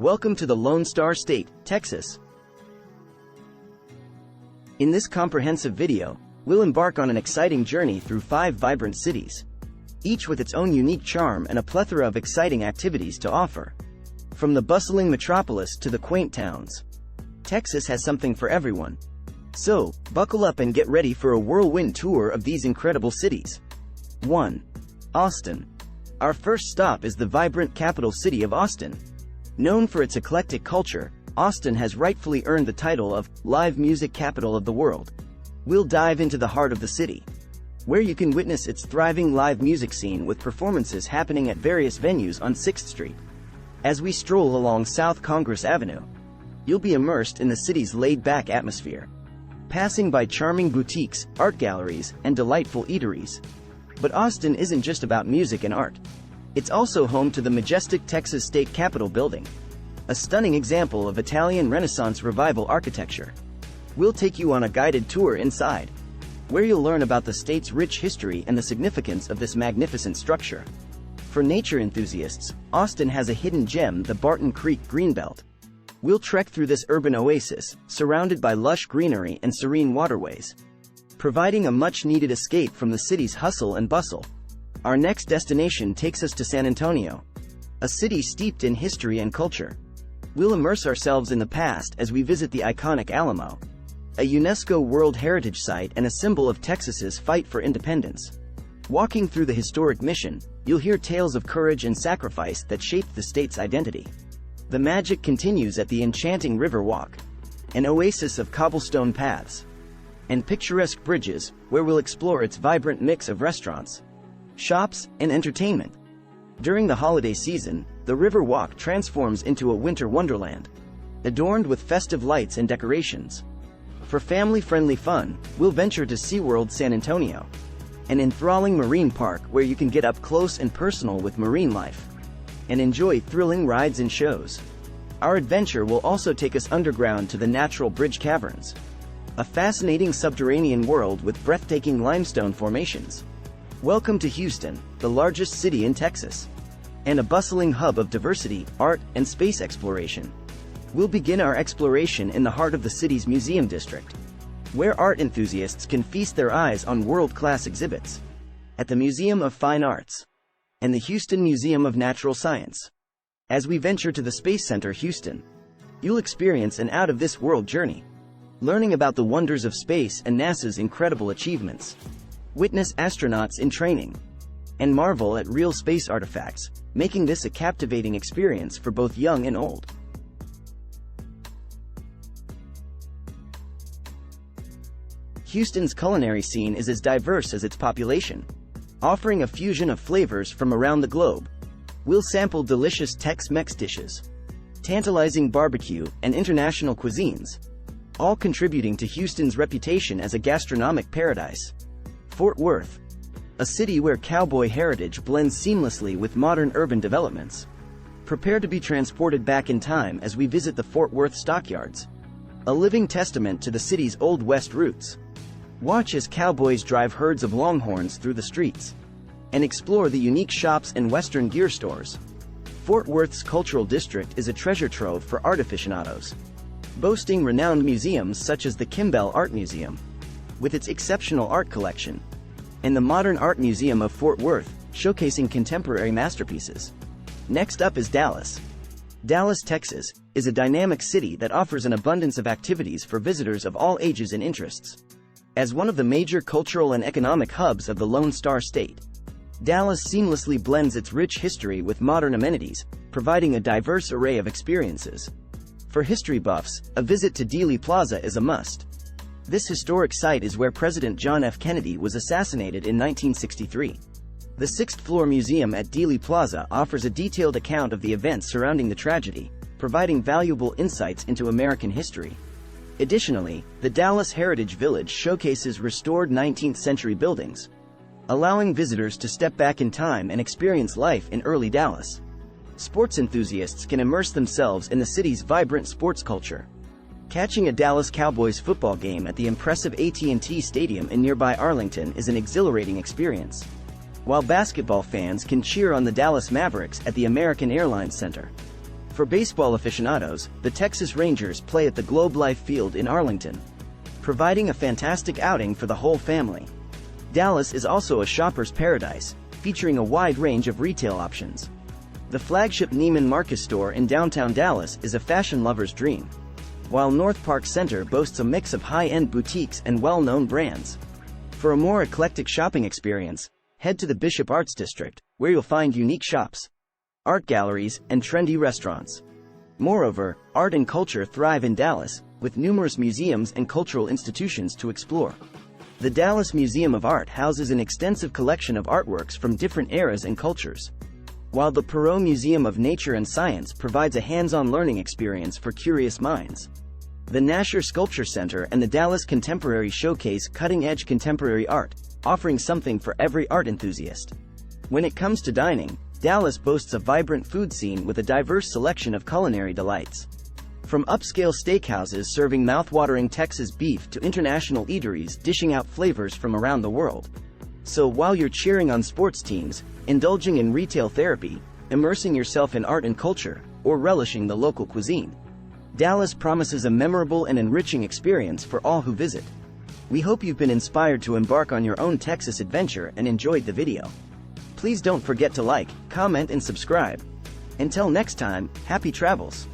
Welcome to the Lone Star State, Texas. In this comprehensive video, we'll embark on an exciting journey through 5 vibrant cities, each with its own unique charm and a plethora of exciting activities to offer. From the bustling metropolis to the quaint towns, Texas has something for everyone. So, buckle up and get ready for a whirlwind tour of these incredible cities. 1. Austin. Our first stop is the vibrant capital city of Austin. Known for its eclectic culture, Austin has rightfully earned the title of live music capital of the world. We'll dive into the heart of the city, where you can witness its thriving live music scene with performances happening at various venues on 6th Street. As we stroll along South Congress Avenue, you'll be immersed in the city's laid-back atmosphere, passing by charming boutiques, art galleries, and delightful eateries. But Austin isn't just about music and art. It's also home to the majestic Texas State Capitol building, a stunning example of Italian Renaissance Revival architecture. We'll take you on a guided tour inside, where you'll learn about the state's rich history and the significance of this magnificent structure. For nature enthusiasts, Austin has a hidden gem, the Barton Creek Greenbelt. We'll trek through this urban oasis, surrounded by lush greenery and serene waterways, providing a much-needed escape from the city's hustle and bustle. Our next destination takes us to San Antonio, a city steeped in history and culture. We'll immerse ourselves in the past as we visit the iconic Alamo, a UNESCO World Heritage Site and a symbol of Texas's fight for independence. Walking through the historic Mission, you'll hear tales of courage and sacrifice that shaped the state's identity. The magic continues at the enchanting River Walk, an oasis of cobblestone paths and picturesque bridges, where we'll explore its vibrant mix of restaurants, shops, and entertainment. During the holiday season, the River Walk transforms into a winter wonderland, adorned with festive lights and decorations. For family-friendly fun, we'll venture to SeaWorld San Antonio, an enthralling marine park where you can get up close and personal with marine life and enjoy thrilling rides and shows. Our adventure will also take us underground to the Natural Bridge Caverns, a fascinating subterranean world with breathtaking limestone formations. Welcome to Houston, the largest city in Texas, and a bustling hub of diversity, art, and space exploration. We'll begin our exploration in the heart of the city's museum district, where art enthusiasts can feast their eyes on world-class exhibits at the Museum of Fine Arts and the Houston Museum of Natural Science. As we venture to the Space Center Houston, you'll experience an out-of-this-world journey, learning about the wonders of space and NASA's incredible achievements. Witness astronauts in training and marvel at real space artifacts, making this a captivating experience for both young and old. Houston's culinary scene is as diverse as its population, offering a fusion of flavors from around the globe. We'll sample delicious Tex-Mex dishes, tantalizing barbecue, and international cuisines, all contributing to Houston's reputation as a gastronomic paradise. Fort Worth, a city where cowboy heritage blends seamlessly with modern urban developments. Prepare to be transported back in time as we visit the Fort Worth stockyards, a living testament to the city's Old West roots. Watch as cowboys drive herds of longhorns through the streets and explore the unique shops and Western gear stores. Fort Worth's cultural district is a treasure trove for art aficionados, boasting renowned museums such as the Kimbell Art Museum, with its exceptional art collection, and the Modern Art Museum of Fort Worth, showcasing contemporary masterpieces. Next up is Dallas. Dallas, Texas, is a dynamic city that offers an abundance of activities for visitors of all ages and interests. As one of the major cultural and economic hubs of the Lone Star State, Dallas seamlessly blends its rich history with modern amenities, providing a diverse array of experiences. For history buffs, a visit to Dealey Plaza is a must. This historic site is where President John F. Kennedy was assassinated in 1963. The 6th-floor museum at Dealey Plaza offers a detailed account of the events surrounding the tragedy, providing valuable insights into American history. Additionally, the Dallas Heritage Village showcases restored 19th-century buildings, allowing visitors to step back in time and experience life in early Dallas. Sports enthusiasts can immerse themselves in the city's vibrant sports culture, catching a Dallas Cowboys football game at the impressive AT&T Stadium in nearby Arlington is an exhilarating experience, while basketball fans can cheer on the Dallas Mavericks at the American Airlines Center. For baseball aficionados, the Texas Rangers play at the Globe Life Field in Arlington, providing a fantastic outing for the whole family. Dallas is also a shopper's paradise, featuring a wide range of retail options. The flagship Neiman Marcus store in downtown Dallas is a fashion lover's dream, while North Park Center boasts a mix of high-end boutiques and well-known brands. For a more eclectic shopping experience, head to the Bishop Arts District, where you'll find unique shops, art galleries, and trendy restaurants. Moreover, art and culture thrive in Dallas, with numerous museums and cultural institutions to explore. The Dallas Museum of Art houses an extensive collection of artworks from different eras and cultures, while the Perot Museum of Nature and Science provides a hands-on learning experience for curious minds. The Nasher Sculpture Center and the Dallas Contemporary showcase cutting-edge contemporary art, offering something for every art enthusiast. When it comes to dining, Dallas boasts a vibrant food scene with a diverse selection of culinary delights. From upscale steakhouses serving mouth-watering Texas beef to international eateries dishing out flavors from around the world. So while you're cheering on sports teams, indulging in retail therapy, immersing yourself in art and culture, or relishing the local cuisine, Dallas promises a memorable and enriching experience for all who visit. We hope you've been inspired to embark on your own Texas adventure and enjoyed the video. Please don't forget to like, comment, and subscribe. Until next time, happy travels!